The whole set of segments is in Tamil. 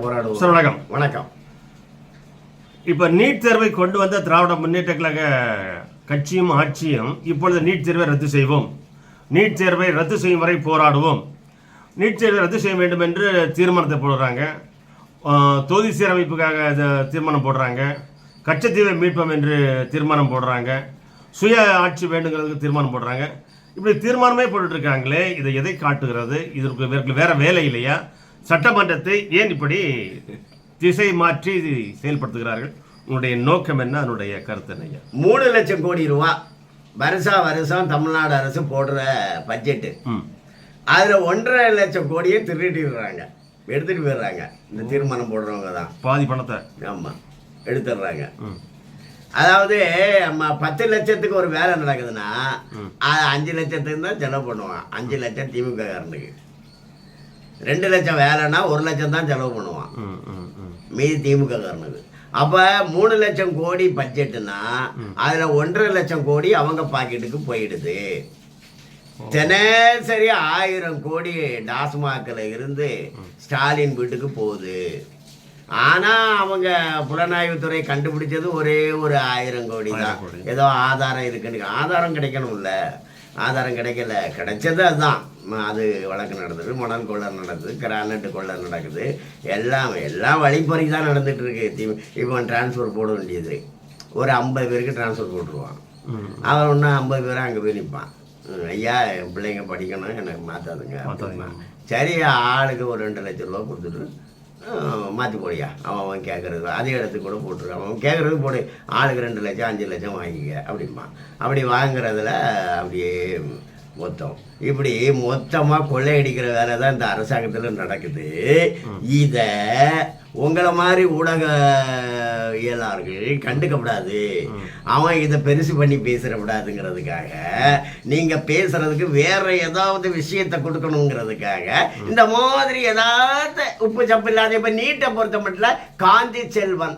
போராடுவோம். சார் வணக்கம். வணக்கம். இப்போ நீட் தேர்வை கொண்டு வந்த திராவிட முன்னேற்ற கழக கட்சியும் ஆட்சியும் இப்பொழுது நீட் தேர்வை ரத்து செய்வோம், நீட் தேர்வை ரத்து செய்யும் வரை போராடுவோம், நீட் தேர்வை ரத்து செய்ய வேண்டும் என்று தீர்மானத்தை போடுறாங்க. தொகுதி சீரமைப்புக்காக தீர்மானம் போடுறாங்க. கச்சத்தீவை மீட்போம் என்று தீர்மானம் போடுறாங்க. சுய ஆட்சி வேண்டுங்கிறதுக்கு தீர்மானம் போடுறாங்க. இப்படி தீர்மானமே போட்டுட்ருக்காங்களே, இதை எதை காட்டுகிறது? இதற்கு வேற வேலை இல்லையா? சட்டமன்றத்தை ஏன் இப்படி திசை மாற்றி செயல்படுத்துகிறார்கள்? உன்னுடைய நோக்கம் என்ன? அதனுடைய கருத்து என்ன? 3 லட்சம் கோடி ரூபா வருஷம் தமிழ்நாடு அரசு போடுற பட்ஜெட்டு. அதில் 1.5 லட்சம் கோடியை திருடிடுறாங்க, எடுத்துட்டு போயிடுறாங்க. இந்த தீர்மானம் போடுறவங்க தான் பாதி பணத்தை ஆமாம் எடுத்துடுறாங்க. அதாவது நம்ம 10 லட்சத்துக்கு ஒரு வேலை நடக்குதுன்னா அது 5 லட்சத்துக்கு தான் செலவு பண்ணுவான். 5 லட்சம் திமுக காரனுக்கு, 2 லட்சம் வேலைன்னா 1 லட்சம் தான் செலவு பண்ணுவான் மீதி திமுக காரனுக்கு. அப்போ 3 லட்சம் கோடி பட்ஜெட்டுனா அதில் 1.5 லட்சம் கோடி அவங்க பாக்கெட்டுக்கு போயிடுது. தினசரி 1000 கோடி டாஸ்மாகில் இருந்து ஸ்டாலின் வீட்டுக்கு போகுது. ஆனால் அவங்க புலனாய்வுத்துறை கண்டுபிடிச்சது ஒரே ஒரு 1000 கோடி தான். ஏதோ ஆதாரம் இருக்குன்னு, ஆதாரம் கிடைக்கணும்ல, ஆதாரம் கிடைக்கல. கிடைச்சது அதுதான். அது வழக்கு நடந்தது, மணல் கொள்ளை நடக்குது, கிரானைட்டு கொள்ளை நடக்குது, எல்லாம் வழிப்பறி தான் நடந்துட்டு இருக்கு. இப்போ டிரான்ஸ்ஃபர் போட வேண்டியது ஒரு 50 பேருக்கு டிரான்ஸ்ஃபர் போட்டுருவான். அவன் ஒன்று 50 பேரை அங்கே போய் நிற்பான். ஐயா என் பிள்ளைங்க படிக்கணும், எனக்கு மாற்றாதுங்க. சரி, ஆளுக்கு ஒரு 2 லட்சம் ரூபா கொடுத்துட்டு மாற்றி போடியா, அவன் கேட்குறது அதே இடத்துக்கு கூட போட்டுருக்கான். அவன் கேட்குறது போடு, ஆளுக்கு 2 லட்சம் 5 லட்சம் வாங்கிக்க அப்படிமா. அப்படி வாங்குறதுல அப்படியே இப்படி மொத்தமாக கொள்ளையடிக்கிற வேலை தான் இந்த அரசாங்கத்தில் நடக்குது. இதை உங்களை மாதிரி ஊடகவியலாளர்கள் கண்டுக்கப்படாது, அவன் இதை பெருசு பண்ணி பேசிடக்கூடாதுங்கிறதுக்காக, நீங்கள் பேசுறதுக்கு வேற ஏதாவது விஷயத்தை கொடுக்கணுங்கிறதுக்காக இந்த மாதிரி ஏதாவது உப்பு சப்பு இல்லாத. இப்போ நீட்டை பொறுத்த மட்டும் காந்தி செல்வன்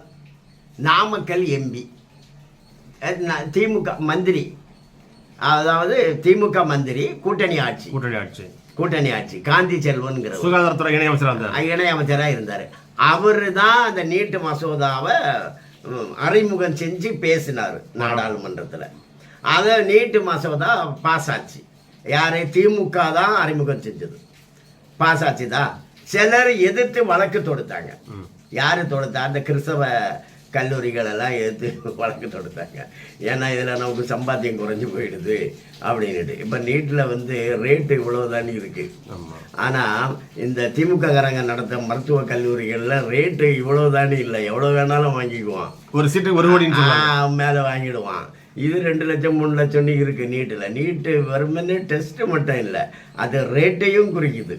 நாமக்கல் எம்பி, திமுக மந்திரி, அதாவது திமுக மந்திரி, கூட்டணி ஆட்சி காந்தி செல்வன்கிற சுகாதாரத்துறை இணையமைச்சராக இருந்தார். அவர் தான் அந்த நீட்டு மசோதாவை அறிமுகம் செஞ்சு பேசினார் நாடாளுமன்றத்தில். அதை நீட்டு மசோதா பாஸ் ஆச்சு. யார்? திமுக தான் அறிமுகம் செஞ்சது, பாஸ் ஆச்சு தான். சிலர் எதிர்த்து வழக்கு தொடுத்தாங்க. யார் தொடுத்தா? அந்த கிறிஸ்தவ கல்லூரிகள் எல்லாம் எடுத்து வழக்கு தொடுத்தாங்க. ஏன்னா இதில் நமக்கு சம்பாத்தியம் குறைஞ்சி போயிடுது அப்படின்ட்டு. இப்போ நீட்டில் ரேட்டு இவ்வளோதானே இருக்குது. ஆனால் இந்த திமுக காரங்க நடத்த மருத்துவ கல்லூரிகளில் ரேட்டு இவ்வளோதானே இல்லை, எவ்வளோ வேணாலும் வாங்கிக்குவான். ஒரு சீட்டு 1 கோடி மேலே வாங்கிடுவான். இது 2 லட்சம் 3 லட்சம்னு இருக்குது நீட்டில். நீட்டு வெறுமனே டெஸ்ட்டு மட்டும் இல்லை, அது ரேட்டையும் குறிக்குது.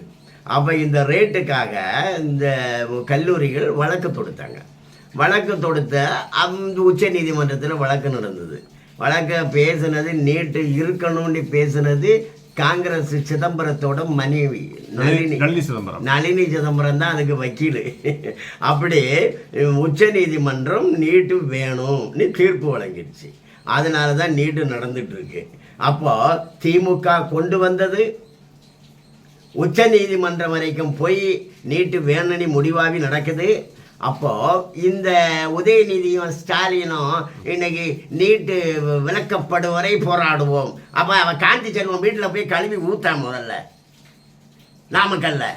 அப்போ இந்த ரேட்டுக்காக இந்த கல்லூரிகள் வழக்கு தொடுத்தாங்க. வழக்கு தொடுத்த அந்த உச்ச நீதிமன்றத்தில் வழக்கு நடந்தது. வழக்க பேசுனது நீட்டு இருக்கணும்னு பேசுனது காங்கிரஸ் சிதம்பரத்தோட மனைவி நளினி சிதம்பரம் தான் அதுக்கு வக்கீல். அப்படி உச்ச நீதிமன்றம் நீட்டு வேணும்னு தீர்ப்பு வழங்கிடுச்சு. அதனால தான் நீட்டு நடந்துட்டு இருக்கு. அப்போ திமுக கொண்டு வந்தது உச்ச நீதிமன்றம் வரைக்கும் போய் நீட்டு வேணும்னு முடிவாகி நடக்குது. அப்போ இந்த உதயநிதியும் ஸ்டாலினும் இன்னைக்கு நீட்டு விலக்கப்படும் வரை போராடுவோம். அப்போ அவன் காந்தி செல்வன் வீட்டில் போய் கழுவி ஊத்தான் முதல்ல நாமக்கல்ல.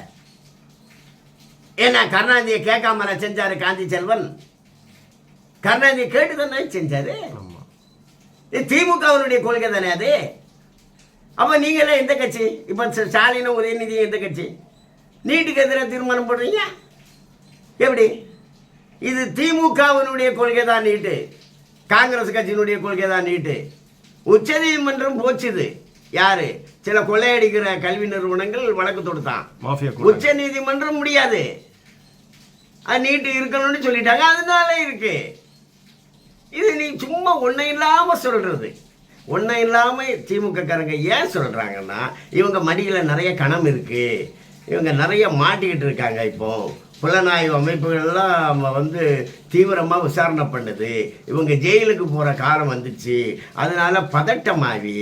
ஏன்னா கருணாநிதியை கேட்காமல செஞ்சாரு காந்தி செல்வன். கருணாநிதியை கேட்டு தானே செஞ்சாரு. திமுகவினுடைய கொள்கை தானே அது. அப்போ நீங்களே எந்த கட்சி? இப்போ ஸ்டாலினும் உதயநிதியும் எந்த கட்சி? நீட்டுக்கு எதிராக தீர்மானம் போடுறீங்க எப்படி? இது திமுகவினுடைய கொள்கை தான் நீட்டு, காங்கிரஸ் கட்சியினுடைய கொள்கை தான் நீட்டு. உச்ச நீதிமன்றம் போச்சுது. யாரு? சில கொள்ளையடிக்கிற கல்வி நிறுவனங்கள் வழக்கு தொடுத்தான். உச்ச நீதிமன்றம் முடியாது, அது நீட்டு இருக்கணும்னு சொல்லிட்டாங்க, அதனால இருக்கு. இது நீ சும்மா ஒன்றும் இல்லாமல் சொல்றது. ஒன்றும் இல்லாமல் திமுக காரங்க ஏன் சொல்றாங்கன்னா, இவங்க மடியில் நிறைய கணம் இருக்கு, இவங்க நிறைய மாட்டிக்கிட்டு இருக்காங்க. இப்போ புலனாய்வு அமைப்புகள்லாம் தீவிரமாக விசாரணை பண்ணுது. இவங்க ஜெயிலுக்கு போகிற காலம் வந்துச்சு. அதனால பதட்டமாகி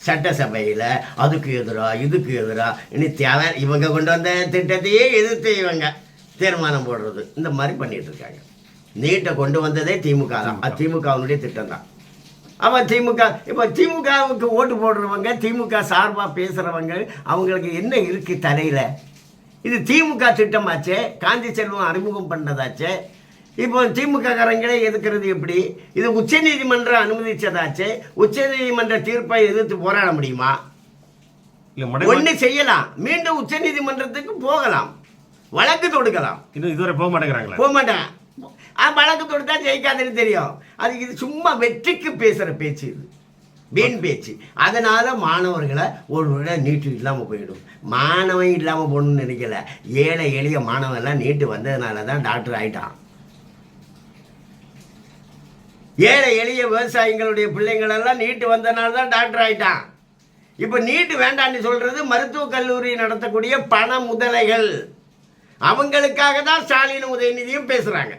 சட்டசபையில் அதுக்கு எதிராக இதுக்கு எதிராக இனி தேவை இவங்க கொண்டு வந்த திட்டத்தையே எதிர்த்து இவங்க தீர்மானம் போடுறது, இந்த மாதிரி பண்ணிட்டு இருக்காங்க. நீட்டை கொண்டு வந்ததே திமுக தான். அது திமுகவினுடைய திட்டம் தான். அவன் திமுக இப்போ திமுகவுக்கு ஓட்டு போடுறவங்க, திமுக சார்பாக பேசுகிறவங்க, அவங்களுக்கு என்ன இருக்கு தலையில்? இது திமுக திட்டமாச்சே, காந்தி செல்வம் அறிமுகம் பண்ணதாச்சே. இப்போ திமுக காரங்களே எதுக்கிறது எப்படி? இது உச்சநீதிமன்றம் அனுமதிச்சதாச்சே. உச்சநீதிமன்ற தீர்ப்பை எதிர்த்து போராட முடியுமா? ஒண்ணு செய்யலாம், மீண்டும் உச்சநீதிமன்றத்துக்கு போகலாம், வழக்கு தொடுக்கலாம். இதுவரை போக மாட்டேங்கிறாங்களா? போக மாட்டேன். வழக்கு தொடுத்தா ஜெயிக்காதுன்னு தெரியும். அதுக்கு இது சும்மா வெற்றிக்கு பேசுற பேச்சு, இது வீண் பேச்சு. அதனால மாணவர்களை ஒரு விட நீட்டு இல்லாமல் போயிடும். மாணவன் இல்லாமல் போகணும்னு நினைக்கல, ஏழை எளிய மாணவன் எல்லாம் நீட்டு வந்ததுனால தான் டாக்டர் ஆயிட்டான். ஏழை எளிய விவசாயிகளுடைய பிள்ளைங்களெல்லாம் நீட்டு வந்ததுனால தான் டாக்டர் ஆயிட்டான். இப்போ நீட்டு வேண்டான்னு சொல்றது மருத்துவக் கல்லூரி நடத்தக்கூடிய பண முதலைகள். அவங்களுக்காக தான் ஸ்டாலின் உதயநிதியும் பேசுறாங்க.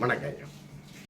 வணக்கம்.